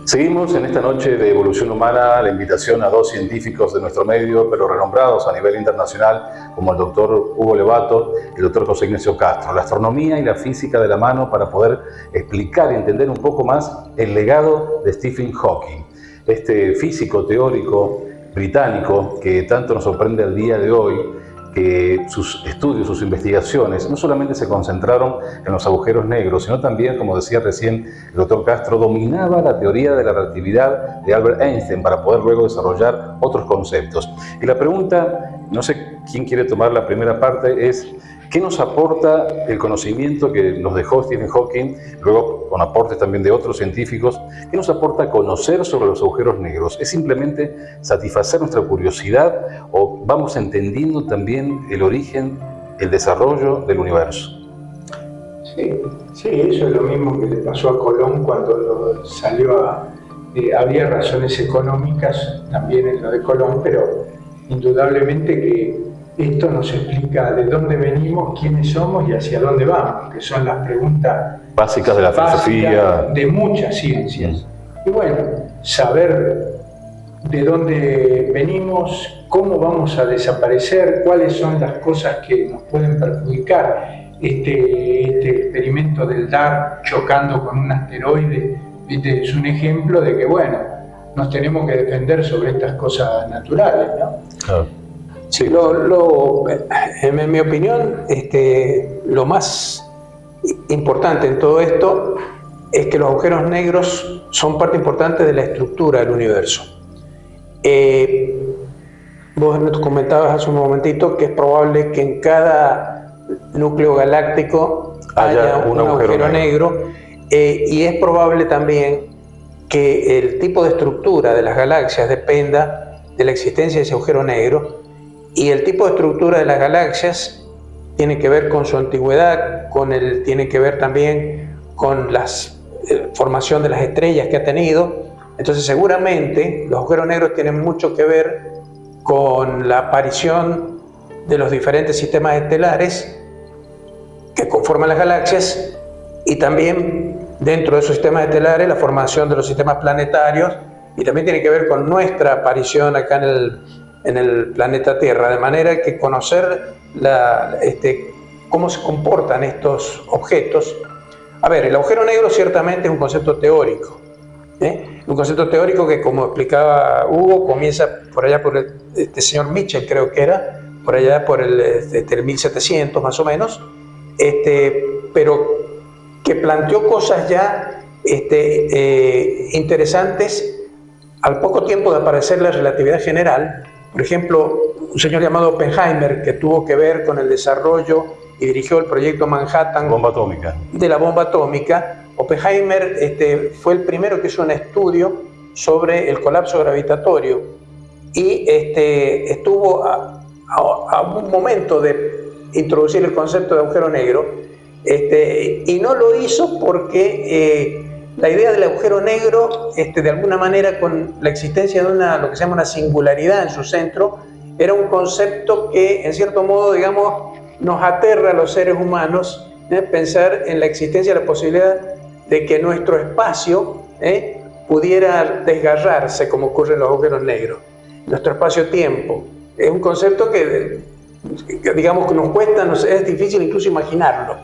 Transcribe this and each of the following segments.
Seguimos en esta noche de Evolución Humana la invitación a dos científicos de nuestro medio, pero renombrados a nivel internacional, como el doctor Hugo Levato y el doctor José Ignacio Castro. La astronomía y la física de la mano para poder explicar y entender un poco más el legado de Stephen Hawking, este físico teórico británico que tanto nos sorprende al día de hoy, que sus estudios, sus investigaciones, no solamente se concentraron en los agujeros negros, sino también, como decía recién el doctor Castro, dominaba la teoría de la relatividad de Albert Einstein para poder luego desarrollar otros conceptos. Y la pregunta, no sé quién quiere tomar la primera parte, es ¿qué nos aporta el conocimiento que nos dejó Stephen Hawking, luego con aportes también de otros científicos? ¿Qué nos aporta conocer sobre los agujeros negros? ¿Es simplemente satisfacer nuestra curiosidad o vamos entendiendo también el origen, el desarrollo del universo? Sí, eso es lo mismo que le pasó a Colón cuando salió a... había razones económicas también en lo de Colón, pero indudablemente que esto nos explica de dónde venimos, quiénes somos y hacia dónde vamos, que son las preguntas básicas de la filosofía, de muchas ciencias. Y bueno, saber de dónde venimos, cómo vamos a desaparecer, cuáles son las cosas que nos pueden perjudicar. Este experimento del DART chocando con un asteroide, ¿viste? Es un ejemplo de que, bueno, nos tenemos que defender sobre estas cosas naturales, ¿no? Claro. Sí. En mi opinión, lo más importante en todo esto es que los agujeros negros son parte importante de la estructura del universo. Vos nos comentabas hace un momentito que es probable que en cada núcleo galáctico haya un agujero negro, y es probable también que el tipo de estructura de las galaxias dependa de la existencia de ese agujero negro. Y el tipo de estructura de las galaxias tiene que ver con su antigüedad, tiene que ver también con la formación de las estrellas que ha tenido. Entonces seguramente los agujeros negros tienen mucho que ver con la aparición de los diferentes sistemas estelares que conforman las galaxias y también dentro de esos sistemas estelares la formación de los sistemas planetarios, y también tiene que ver con nuestra aparición acá en el planeta Tierra, de manera que conocer cómo se comportan estos objetos. A ver, el agujero negro ciertamente es un concepto teórico, un concepto teórico que, como explicaba Hugo, comienza por allá por el señor Mitchell, creo que era, por allá por el 1700 más o menos, pero que planteó cosas ya interesantes al poco tiempo de aparecer la relatividad general. Por ejemplo, un señor llamado Oppenheimer, que tuvo que ver con el desarrollo y dirigió el proyecto Manhattan bomba atómica. De la bomba atómica. Oppenheimer fue el primero que hizo un estudio sobre el colapso gravitatorio y estuvo a un momento de introducir el concepto de agujero negro, y no lo hizo porque la idea del agujero negro, de alguna manera, con la existencia de lo que se llama una singularidad en su centro, era un concepto que, en cierto modo, digamos, nos aterra a los seres humanos, pensar en la existencia de la posibilidad de que nuestro espacio pudiera desgarrarse, como ocurre en los agujeros negros. Nuestro espacio-tiempo es un concepto que digamos, que nos cuesta, es difícil incluso imaginarlo.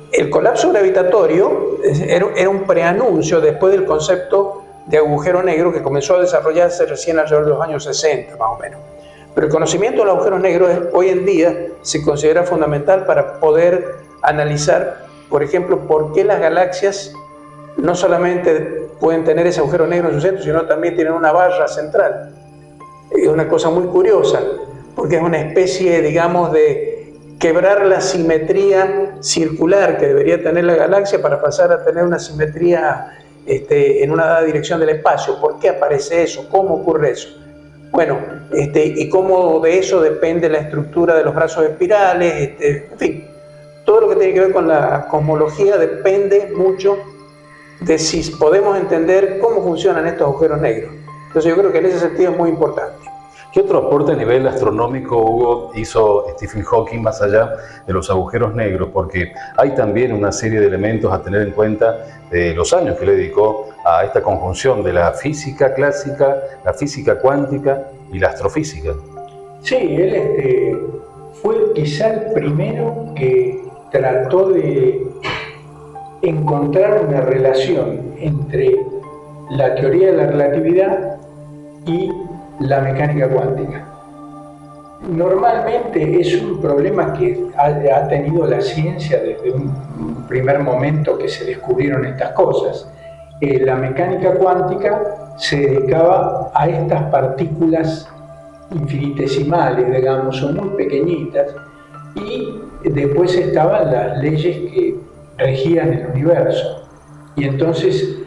El colapso gravitatorio era un preanuncio después del concepto de agujero negro que comenzó a desarrollarse recién alrededor de los años 60, más o menos. Pero el conocimiento de los agujeros negros hoy en día se considera fundamental para poder analizar, por ejemplo, por qué las galaxias no solamente pueden tener ese agujero negro en su centro, sino también tienen una barra central. Es una cosa muy curiosa, porque es una especie, digamos, de quebrar la simetría circular que debería tener la galaxia para pasar a tener una simetría en una dada dirección del espacio. ¿Por qué aparece eso? ¿Cómo ocurre eso? Bueno, y cómo de eso depende la estructura de los brazos espirales, en fin, todo lo que tiene que ver con la cosmología depende mucho de si podemos entender cómo funcionan estos agujeros negros. Entonces yo creo que en ese sentido es muy importante. ¿Qué otro aporte a nivel astronómico, Hugo, hizo Stephen Hawking más allá de los agujeros negros? Porque hay también una serie de elementos a tener en cuenta de los años que le dedicó a esta conjunción de la física clásica, la física cuántica y la astrofísica. Sí, él fue quizá el primero que trató de encontrar una relación entre la teoría de la relatividad y la mecánica cuántica. Normalmente es un problema que ha tenido la ciencia desde un primer momento que se descubrieron estas cosas. La mecánica cuántica se dedicaba a estas partículas infinitesimales, digamos, son muy pequeñitas, y después estaban las leyes que regían el universo. Y entonces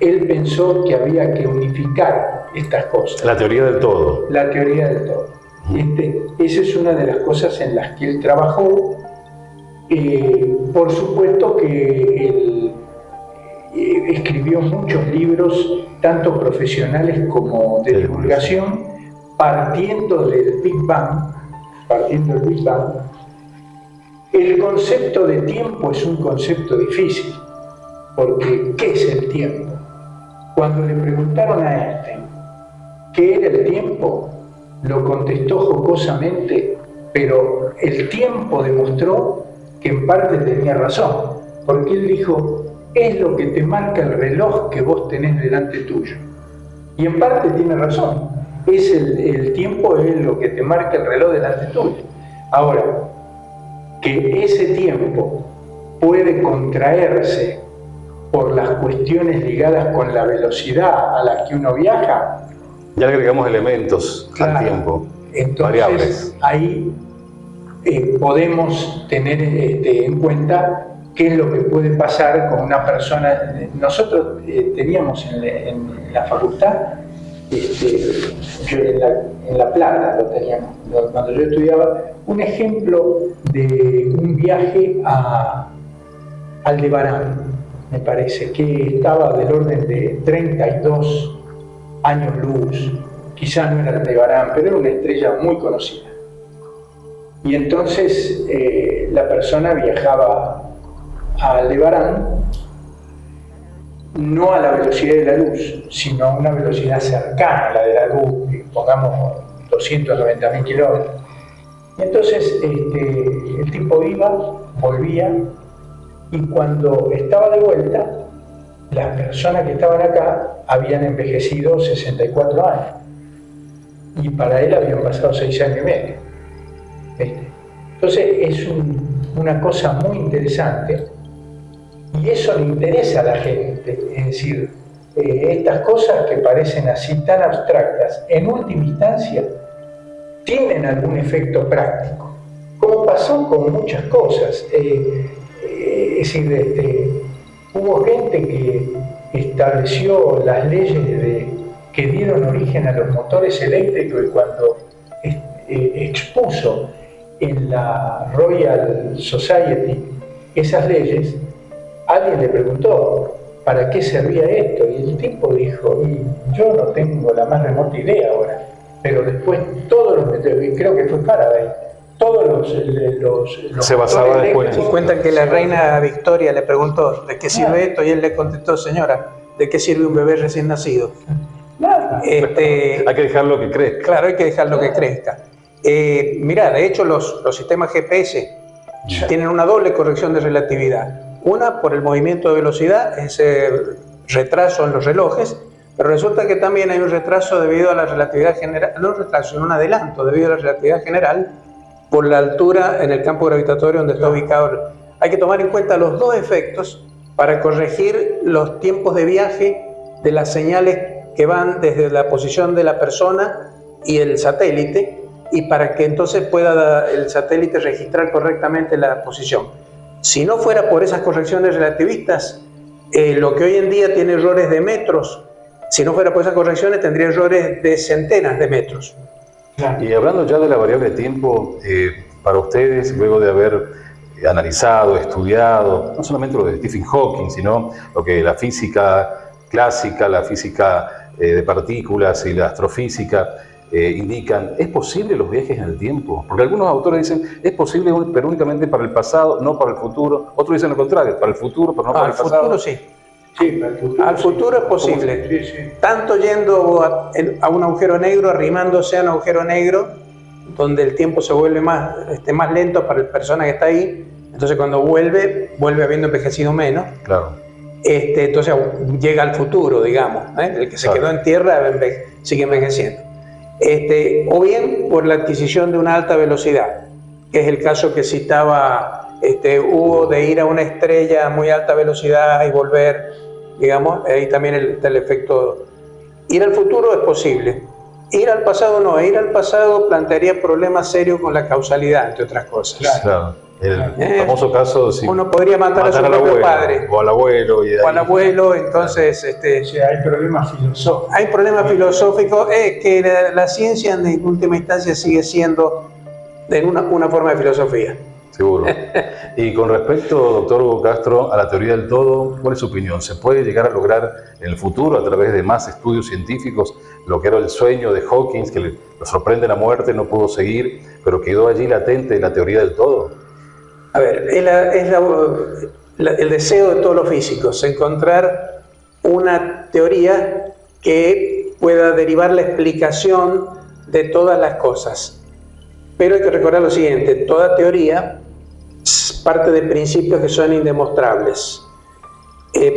él pensó que había que unificar estas cosas. La teoría del todo. La teoría del todo. Esa es una de las cosas en las que él trabajó. Por supuesto que él escribió muchos libros, tanto profesionales como de divulgación, partiendo del Big Bang. El concepto de tiempo es un concepto difícil, porque ¿qué es el tiempo? Cuando le preguntaron a Einstein qué era el tiempo, lo contestó jocosamente, pero el tiempo demostró que en parte tenía razón, porque él dijo, es lo que te marca el reloj que vos tenés delante tuyo. Y en parte tiene razón, el tiempo es lo que te marca el reloj delante tuyo. Ahora, que ese tiempo puede contraerse por las cuestiones ligadas con la velocidad a la que uno viaja. Ya agregamos elementos al tiempo, entonces, variables. Ahí podemos tener en cuenta qué es lo que puede pasar con una persona. Nosotros teníamos en la facultad, yo en La Plata lo teníamos, cuando yo estudiaba, un ejemplo de un viaje a Aldebarán, me parece, que estaba del orden de 32 años luz, quizá no era Aldebarán, pero era una estrella muy conocida. Y entonces la persona viajaba a Aldebarán no a la velocidad de la luz, sino a una velocidad cercana a la de la luz, pongamos 290.000 kilómetros. Y entonces el tipo iba, volvía, y cuando estaba de vuelta, las personas que estaban acá habían envejecido 64 años. Y para él habían pasado 6 años y medio. Entonces es una cosa muy interesante, y eso le interesa a la gente. Es decir, estas cosas que parecen así tan abstractas, en última instancia, tienen algún efecto práctico, como pasó con muchas cosas. Es decir, hubo gente que estableció las leyes que dieron origen a los motores eléctricos, y cuando expuso en la Royal Society esas leyes, alguien le preguntó ¿para qué servía esto? Y el tipo dijo, yo no tengo la más remota idea ahora, pero después todos los, creo que fue Faraday, todos los se basaba después. Cuentan que la reina Victoria le preguntó ¿de qué sirve esto? Y él le contestó, señora, ¿de qué sirve un bebé recién nacido? Nada. Hay que dejarlo que crezca. Claro, hay que dejarlo que crezca. Mirá, de hecho los sistemas GPS tienen una doble corrección de relatividad. Una por el movimiento de velocidad, ese retraso en los relojes, pero resulta que también hay un retraso debido a la relatividad general, no un retraso, sino un adelanto debido a la relatividad general por la altura en el campo gravitatorio donde está ubicado. Hay que tomar en cuenta los dos efectos para corregir los tiempos de viaje de las señales que van desde la posición de la persona y el satélite, y para que entonces pueda el satélite registrar correctamente la posición. Si no fuera por esas correcciones relativistas, lo que hoy en día tiene errores de metros, si no fuera por esas correcciones tendría errores de centenas de metros. Y hablando ya de la variable de tiempo, para ustedes, luego de haber analizado, estudiado, no solamente lo de Stephen Hawking, sino lo que la física clásica, la física de partículas y la astrofísica, indican, ¿es posible los viajes en el tiempo? Porque algunos autores dicen, es posible, pero únicamente para el pasado, no para el futuro. Otros dicen lo contrario, para el futuro, pero no para el pasado. Al futuro sí. Sí, para el futuro, al futuro es posible. Sí, sí. Tanto yendo a un agujero negro, arrimándose a un agujero negro, donde el tiempo se vuelve más lento para la persona que está ahí. Entonces cuando vuelve habiendo envejecido menos. Claro. Entonces llega al futuro, digamos. El que se quedó en tierra sigue envejeciendo. O bien por la adquisición de una alta velocidad, que es el caso que citaba Hugo, de ir a una estrella a muy alta velocidad y volver, digamos. Ahí también el efecto. Ir al futuro es posible. Ir al pasado no. Ir al pasado plantearía problemas serios con la causalidad, entre otras cosas. Claro. El famoso caso de si uno podría matar a su propio abuelo, padre o al abuelo, o al abuelo, entonces O sea, hay problemas filosóficos. hay problemas filosóficos que la ciencia en última instancia sigue siendo una forma de filosofía. Seguro. Y con respecto, doctor Hugo Castro, a la teoría del todo, ¿cuál es su opinión? ¿Se puede llegar a lograr en el futuro, a través de más estudios científicos, lo que era el sueño de Hawking, que lo sorprende la muerte, no pudo seguir, pero quedó allí latente la teoría del todo? A ver, el deseo de todos los físicos, encontrar una teoría que pueda derivar la explicación de todas las cosas. Pero hay que recordar lo siguiente, toda teoría parte de principios que son indemostrables.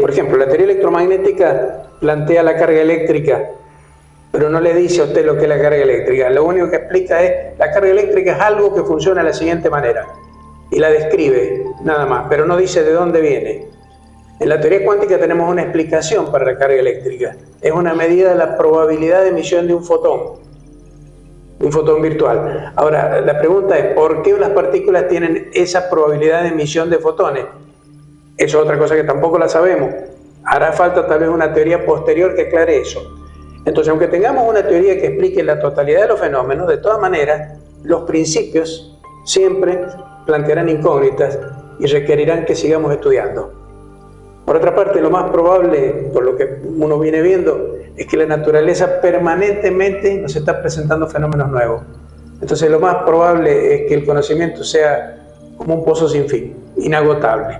Por ejemplo, la teoría electromagnética plantea la carga eléctrica, pero no le dice a usted lo que es la carga eléctrica. Lo único que explica es, la carga eléctrica es algo que funciona de la siguiente manera. Y la describe, nada más, pero no dice de dónde viene. En la teoría cuántica tenemos una explicación para la carga eléctrica. Es una medida de la probabilidad de emisión de un fotón virtual. Ahora, la pregunta es, ¿por qué las partículas tienen esa probabilidad de emisión de fotones? Eso es otra cosa que tampoco la sabemos. Hará falta tal vez una teoría posterior que aclare eso. Entonces, aunque tengamos una teoría que explique la totalidad de los fenómenos, de todas maneras, los principios siempre plantearán incógnitas y requerirán que sigamos estudiando. Por otra parte, lo más probable, por lo que uno viene viendo, es que la naturaleza permanentemente nos está presentando fenómenos nuevos. Entonces, lo más probable es que el conocimiento sea como un pozo sin fin, inagotable.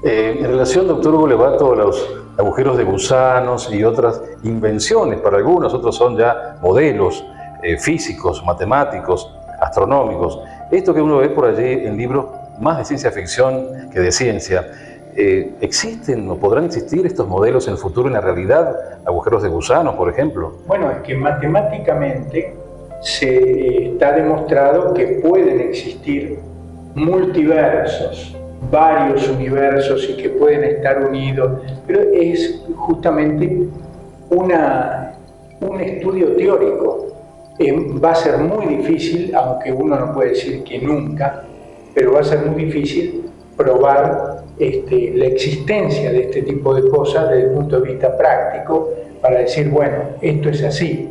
En relación, doctor Hugo Levato, a los agujeros de gusanos y otras invenciones para algunos, otros son ya modelos físicos, matemáticos, astronómicos. Esto que uno ve por allí en libros más de ciencia ficción que de ciencia, ¿existen o podrán existir estos modelos en el futuro en la realidad? Agujeros de gusanos, por ejemplo. Bueno, es que matemáticamente se está demostrado que pueden existir multiversos, varios universos y que pueden estar unidos, pero es justamente un estudio teórico. Va a ser muy difícil, aunque uno no puede decir que nunca, pero va a ser muy difícil probar la existencia de este tipo de cosas desde el punto de vista práctico para decir, bueno, esto es así.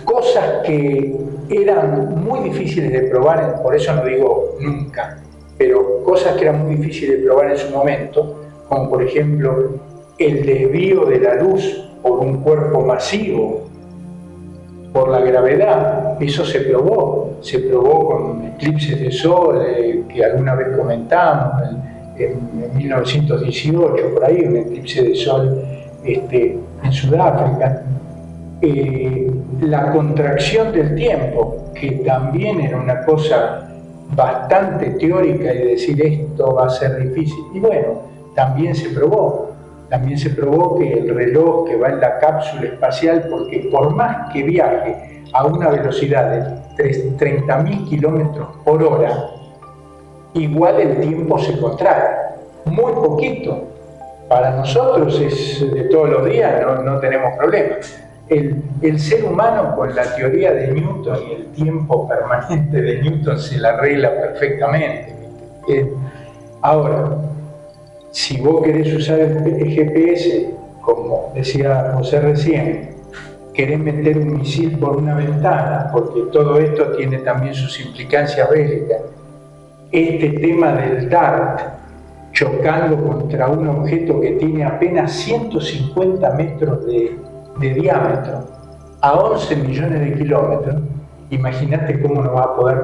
Cosas que eran muy difíciles de probar, por eso no digo nunca, pero cosas que eran muy difíciles de probar en su momento, como por ejemplo el desvío de la luz por un cuerpo masivo, por la gravedad, eso se probó con eclipses de sol que alguna vez comentamos, en 1918, por ahí, un eclipse de sol en Sudáfrica. La contracción del tiempo, que también era una cosa bastante teórica y de decir esto va a ser difícil, y bueno, también se probó que el reloj que va en la cápsula espacial, porque por más que viaje a una velocidad de 30.000 kilómetros por hora, igual el tiempo se contrae, muy poquito. Para nosotros es de todos los días, no tenemos problemas. El ser humano, con la teoría de Newton y el tiempo permanente de Newton, se la arregla perfectamente. Ahora, si vos querés usar el GPS, como decía José recién, querés meter un misil por una ventana, porque todo esto tiene también sus implicancias bélicas. Este tema del DART, chocando contra un objeto que tiene apenas 150 metros de diámetro, a 11 millones de kilómetros. Imagínate cómo no va a poder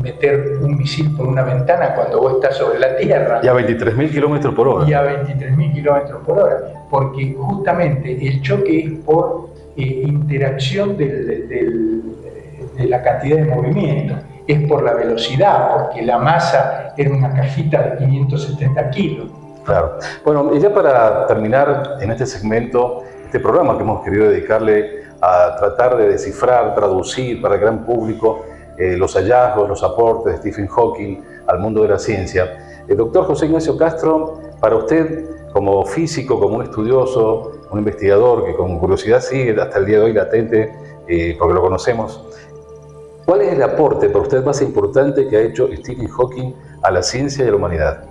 meter un misil por una ventana cuando vos estás sobre la Tierra. Y a 23.000 kilómetros por hora. Y a 23.000 kilómetros por hora. Porque justamente el choque es por interacción de la cantidad de movimiento. Es por la velocidad, porque la masa era una cajita de 570 kilos. Claro. Bueno, y ya para terminar en este segmento, este programa que hemos querido dedicarle a tratar de descifrar, traducir para el gran público los hallazgos, los aportes de Stephen Hawking al mundo de la ciencia. El doctor José Ignacio Castro, para usted, como físico, como un estudioso, un investigador que con curiosidad sigue hasta el día de hoy latente, porque lo conocemos, ¿cuál es el aporte para usted más importante que ha hecho Stephen Hawking a la ciencia y a la humanidad?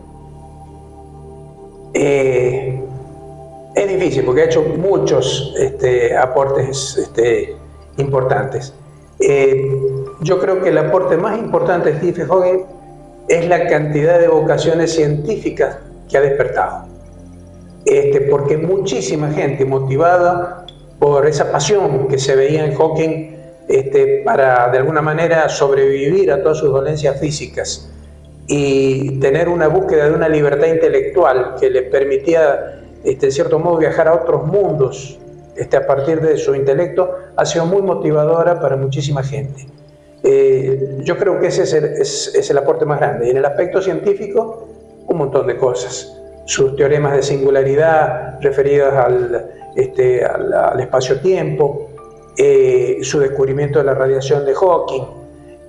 Es difícil porque ha hecho muchos aportes importantes. Yo creo que el aporte más importante de Stephen Hawking es la cantidad de vocaciones científicas que ha despertado. Porque muchísima gente motivada por esa pasión que se veía en Hawking para de alguna manera sobrevivir a todas sus dolencias físicas y tener una búsqueda de una libertad intelectual que le permitía en cierto modo viajar a otros mundos a partir de su intelecto, ha sido muy motivadora para muchísima gente. Yo creo que ese es el aporte más grande. Y en el aspecto científico, un montón de cosas. Sus teoremas de singularidad referidos al espacio-tiempo, su descubrimiento de la radiación de Hawking,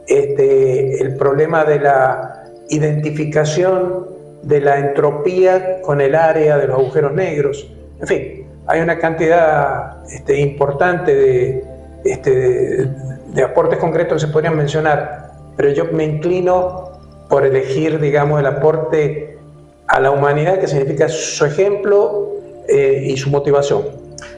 el problema de la identificación de la entropía con el área de los agujeros negros. En fin, hay una cantidad importante de aportes concretos que se podrían mencionar, pero yo me inclino por elegir, digamos, el aporte a la humanidad, que significa su ejemplo y su motivación.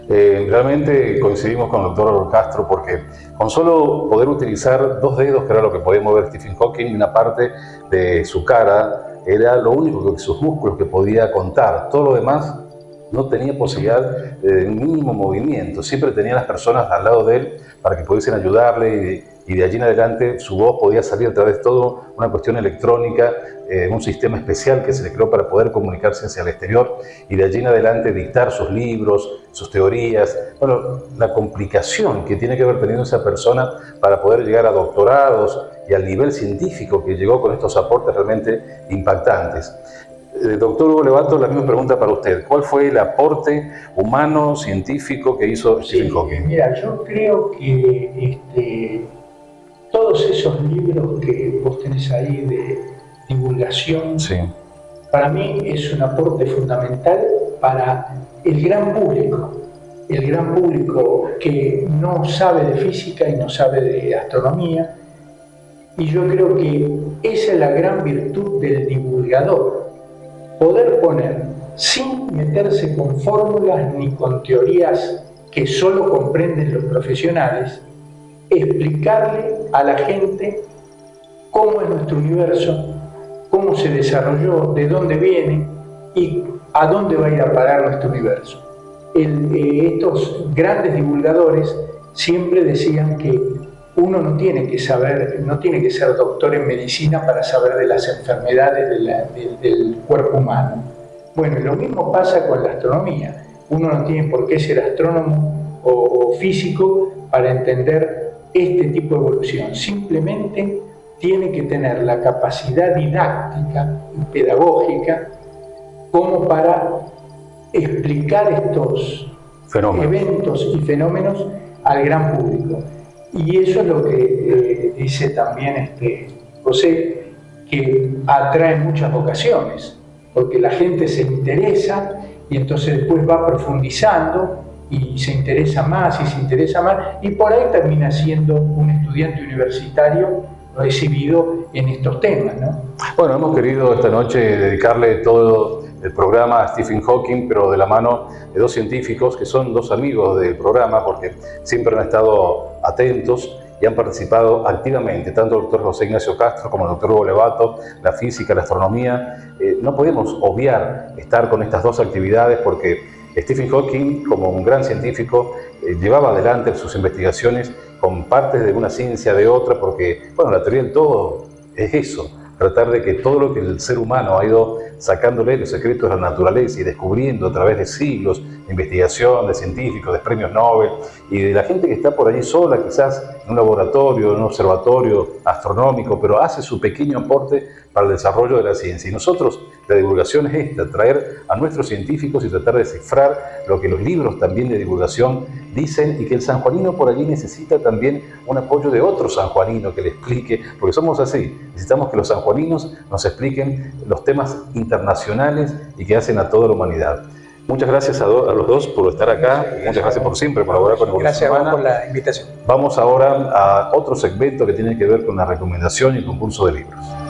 Realmente coincidimos con el doctor Castro porque con solo poder utilizar 2 dedos, que era lo que podía mover Stephen Hawking, y una parte de su cara, era lo único que sus músculos que podía contar. Todo lo demás no tenía posibilidad de un mínimo movimiento. Siempre tenía las personas al lado de él para que pudiesen ayudarle y de allí en adelante su voz podía salir a través de todo una cuestión electrónica, un sistema especial que se le creó para poder comunicarse hacia el exterior y de allí en adelante dictar sus libros, sus teorías. Bueno, la complicación que tiene que haber tenido esa persona para poder llegar a doctorados y al nivel científico que llegó con estos aportes realmente impactantes. Doctor Hugo Levato, la misma pregunta para usted. ¿Cuál fue el aporte humano, científico que hizo Stephen Hawking? Mira, yo creo que todos esos libros que vos tenés ahí de divulgación, sí, para mí es un aporte fundamental para el gran público que no sabe de física y no sabe de astronomía. Y yo creo que esa es la gran virtud del divulgador, poder poner, sin meterse con fórmulas ni con teorías que solo comprenden los profesionales, explicarle a la gente cómo es nuestro universo, cómo se desarrolló, de dónde viene y a dónde va a ir a parar nuestro universo. Estos grandes divulgadores siempre decían que uno no tiene que ser doctor en medicina para saber de las enfermedades del cuerpo humano. Bueno, lo mismo pasa con la astronomía. Uno no tiene por qué ser astrónomo o físico para entender este tipo de evolución. Simplemente tiene que tener la capacidad didáctica y pedagógica como para explicar estos eventos y fenómenos al gran público. Y eso es lo que dice también José, que atrae muchas vocaciones, porque la gente se interesa y entonces después va profundizando y se interesa más y por ahí termina siendo un estudiante universitario recibido en estos temas, ¿no? Bueno, hemos querido esta noche dedicarle todo el programa a Stephen Hawking, pero de la mano de 2 científicos que son 2 amigos del programa porque siempre han estado atentos y han participado activamente, tanto el doctor José Ignacio Castro como el doctor Hugo Levato, la física, la astronomía. No podemos obviar estar con estas 2 actividades porque Stephen Hawking, como un gran científico, llevaba adelante sus investigaciones con partes de una ciencia de otra, porque, bueno, la teoría del todo es eso, tratar de que todo lo que el ser humano ha ido sacándole los secretos de la naturaleza y descubriendo a través de siglos de investigación, de científicos, de premios Nobel y de la gente que está por allí sola, quizás en un laboratorio, en un observatorio astronómico, pero hace su pequeño aporte para el desarrollo de la ciencia. Y nosotros, la divulgación es esta, traer a nuestros científicos y tratar de descifrar lo que los libros también de divulgación dicen, y que el sanjuanino por allí necesita también un apoyo de otro sanjuanino que le explique, porque somos así, necesitamos que los sanjuaninos nos expliquen los temas internacionales y que hacen a toda la humanidad. Muchas gracias a los dos por estar acá, muchas gracias por siempre colaborar con Evolución Humana. Gracias por la invitación. Vamos ahora a otro segmento que tiene que ver con la recomendación y el concurso de libros.